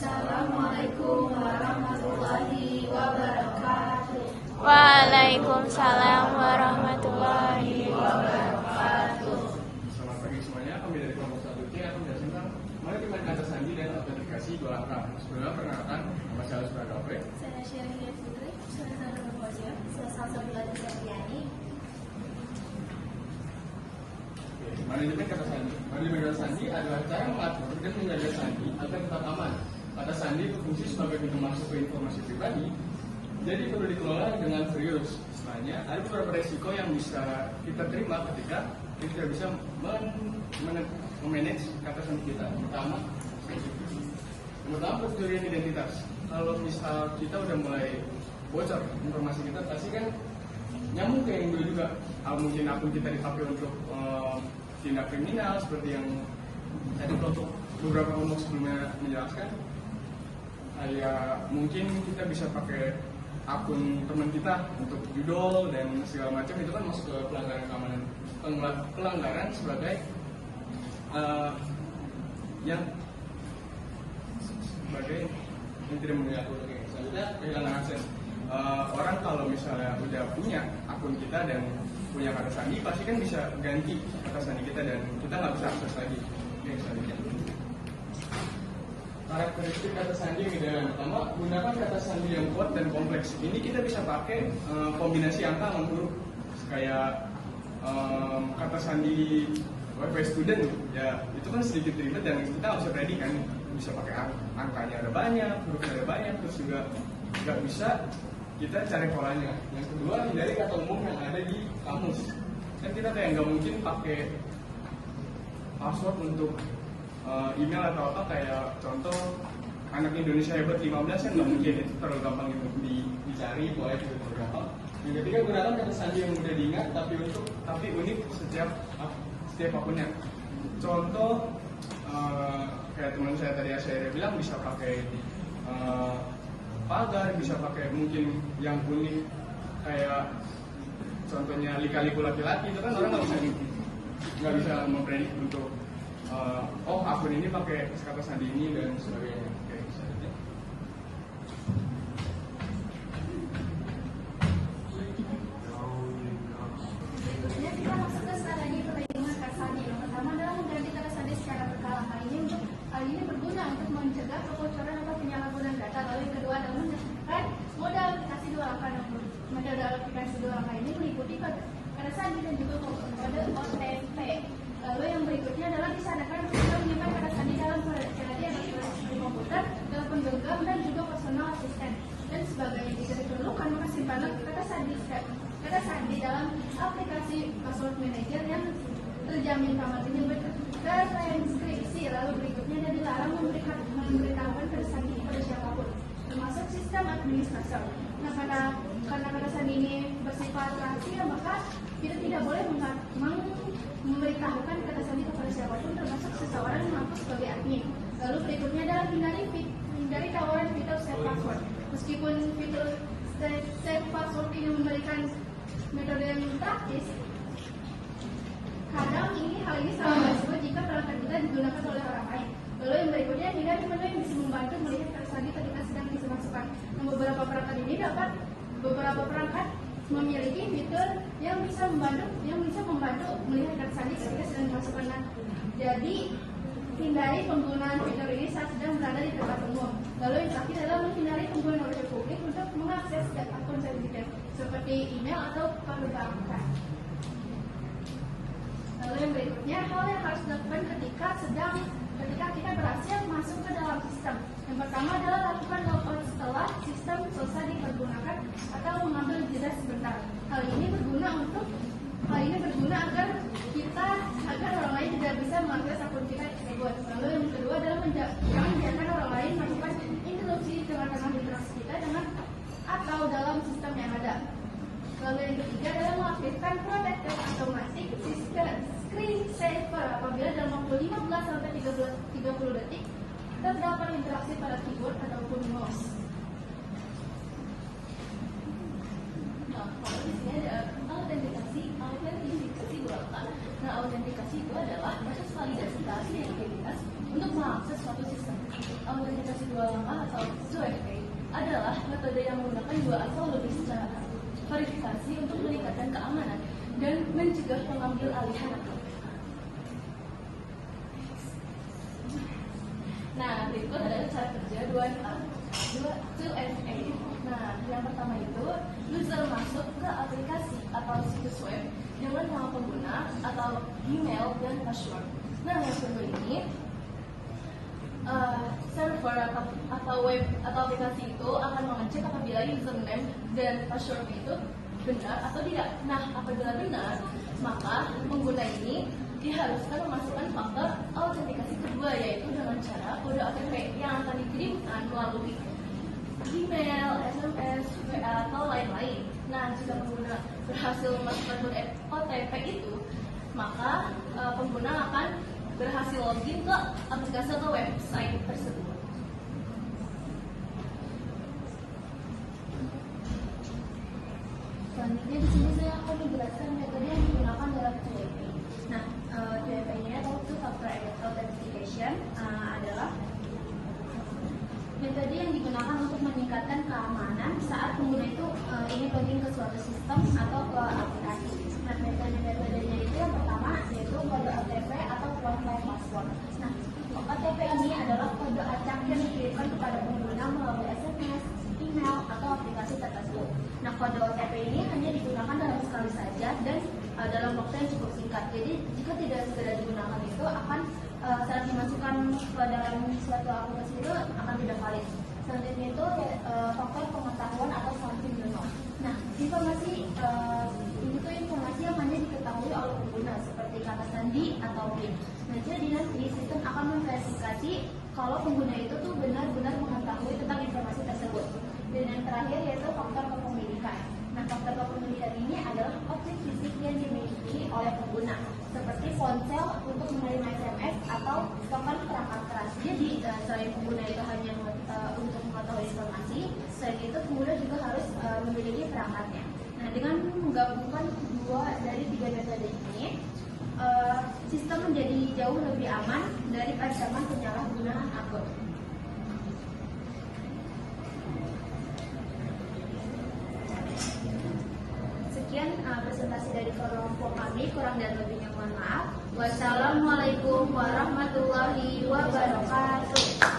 Assalamualaikum warahmatullahi wabarakatuh. Waalaikumsalam warahmatullahi wabarakatuh. Selamat pagi semuanya, kami dari kelompok 1C akan menjelaskan tentang manajemen kata sandi dan autentikasi 2 langkah. Sebelumnya perkenalkan, nama saya Alsura Gapre. Saya Syarifah Putri, saya Zara Nurwazia, saya Salsabila Desyariani. Manajemen kata sandi. Manajemen kata sandi adalah cara mengatur dan menjaga sandi agar tetap aman. Kata sandi berfungsi sebagai pintu masuk ke informasi pribadi, jadi perlu dikelola dengan serius. Setelahnya, ada beberapa resiko yang bisa kita terima ketika kita tidak bisa memanage kata sandi kita. Pertama, pencurian identitas. Kalau misal kita udah mulai bocor informasi kita, pasti kan nyambung kayak yang dulu juga. Mungkin akun kita dipakai untuk tindak kriminal seperti yang tadi kelompok beberapa kelompok sebelumnya menjelaskan. Kayak mungkin kita bisa pakai akun teman kita untuk judul dan segala macam, itu kan masuk ke pelanggaran keamanan, pelanggaran sebagai yang tidak mengatur. Selanjutnya kehilangan akses. Orang kalau misalnya udah punya akun kita dan punya kata sandi, pasti kan bisa ganti kata sandi kita dan kita nggak bisa akses lagi. Oke, selanjutnya. Karakteristik kata sandi yang ideal. Pertama, gunakan kata sandi yang kuat dan kompleks. Ini kita bisa pakai kombinasi angka sama huruf. Kayak kata sandi WiFi student, ya itu kan sedikit ribet dan kita nggak bisa ready kan. Bisa pakai angkanya ada banyak, hurufnya ada banyak, terus juga nggak bisa kita cari polanya. Yang kedua, hindari kata umum yang ada di kamus. Kan kita kayak nggak mungkin pakai password untuk email atau apa, kayak contoh anak Indonesia hebat 15 kan nggak mungkin, itu terlalu gampang itu dicari, boleh itu terlalu gampang. Yang ketiga, gunakan kata sandi yang mudah diingat tapi unik setiap akunnya. Contoh kayak teman saya tadi saya bilang bisa pakai pagar, bisa pakai mungkin yang unik kayak contohnya lika-liku laki-laki, itu kan orang nggak bisa mempredik untuk akun ini pakai kata sandi ini dan sebagainya. Oke, selanjutnya. Berikutnya kita masuk ke strategi perlindungan kata sandi. Yang pertama adalah mengganti kata sandi secara berkala. Hal ini berguna untuk mencegah kebocoran atau penyalahgunaan data. Lalu yang kedua adalah menyertakan mode aplikasi 2 langkah. Metode aplikasi 2 langkah ini meliputi kata sandi dan juga kode OTP. Lalu yang berikutnya adalah disadarkan untuk menyimpan kata sandi dalam variasi di komputer, telepon genggam, dan juga personal assistant dan sebagainya. Jika diperlukan, maka simpanlah kata sandi dalam aplikasi password manager yang terjamin keamanannya terenkripsi. Lalu berikutnya ada dilarang memberitahukan kata sandi kepada siapapun, termasuk sistem administrator. Nah, karena kata sandi ini bersifat rahasia, maka kita tidak boleh memberitahukan kata sandi kepada siapapun, termasuk seseorang yang mengaku sebagai admin. Lalu berikutnya adalah hindari tawaran fitur save password. Meskipun fitur save password ini memberikan metode yang praktis, kadang hal ini sangat berisiko jika perangkat kita digunakan oleh orang lain. Lalu yang berikutnya, hindari menu yang bisa membantu melihat kata sandi ketika sedang dimasukkan. Nah, beberapa perangkat memiliki fitur yang bisa membantu melihat kata sandi ketika sedang dimasukkan. Nah, jadi hindari penggunaan fitur ini saat sedang berada di tempat umum. Lalu yang terakhir adalah menghindari penggunaan wifi publik untuk mengakses akun sensitif seperti email atau perbankan. Lalu yang berikutnya, hal yang harus dilakukan ketika kita berhasil masuk ke dalam sistem. Yang pertama adalah lakukan logout setelah sistem selesai dipergunakan atau mengambil jeda sebentar. Hal ini berguna agar orang lain tidak bisa mengakses akun kita tersebut. Lalu yang kedua adalah jangan biarkan orang lain melakukan interupsi di tengah-tengah interaksi kita dengan atau dalam sistem yang ada. Lalu yang ketiga adalah mengaktifkan protected automatic screen saver apabila dalam waktu 15 sampai 30 detik terdapat interaksi pada keyboard ataupun mouse. Nah, kalau di sini ada autentikasi 2 langkah. Nah, autentikasi itu adalah proses validasi identitas untuk mengakses suatu sistem. autentikasi dua langkah atau 2FA adalah metode yang menggunakan dua atau lebih cara verifikasi untuk meningkatkan keamanan dan mencegah pengambil alihan akun. Nah, berikut adalah cara kerja 2FA. Nah, yang pertama itu user masuk ke aplikasi atau situs web dengan nama pengguna atau email dan password. Nah, yang kedua ini server atau web atau aplikasi itu akan mengecek apabila username dan password itu benar atau tidak. Nah, apabila benar, maka pengguna ini diharuskan memasukkan faktor autentikasi kedua, yaitu dengan cara kode OTP yang akan dikirimkan melalui email, SMS, WA, atau lain-lain. Nah, jika pengguna berhasil memasukkan kode OTP itu, maka pengguna akan berhasil login ke aplikasi atau website tersebut. Selanjutnya di sini saya akan menjelaskan metode yang digunakan dalam 2FA. Nah, 2FA ini atau Two Factor Authentication adalah metode yang digunakan untuk meningkatkan keamanan saat pengguna itu ingin login ke suatu sistem atau ke aplikasi. Nah, metodenya itu yang pertama yaitu kode OTP atau one time password. Nah, OTP ini adalah kode acak yang dikirimkan kepada pengguna melalui SMS, email, atau aplikasi tertentu. Nah, kode OTP ini hanya digunakan dalam sekali saja dan dalam waktu yang cukup singkat. Jadi, jika tidak segera digunakan itu akan saat dimasukkan ke dalam suatu aplikasi itu akan tidak valid. Selanjutnya itu faktor pengetahuan atau something you know. Nah, informasi ini tuh informasi yang hanya diketahui oleh pengguna seperti kata sandi atau PIN. Nah, jadi nanti sistem akan memverifikasi kalau pengguna itu tuh benar-benar mengetahui tentang informasi tersebut. Dan yang terakhir yaitu faktor kepemilikan. Nah, faktor kepemilikan ini adalah objek fisik yang dimiliki oleh pengguna, seperti ponsel untuk menerima SMS atau bahkan perangkat keras. Jadi, selain pengguna itu hanya untuk mengetahui informasi, selain itu pengguna juga harus memiliki perangkatnya. Nah, dengan menggabungkan dua dari tiga metode ini, sistem menjadi jauh lebih aman dari ancaman penyalahgunaan akun. Sekian presentasi dari kelompok kami, kurang dan lebihnya mohon maaf. Wassalamualaikum warahmatullahi wabarakatuh.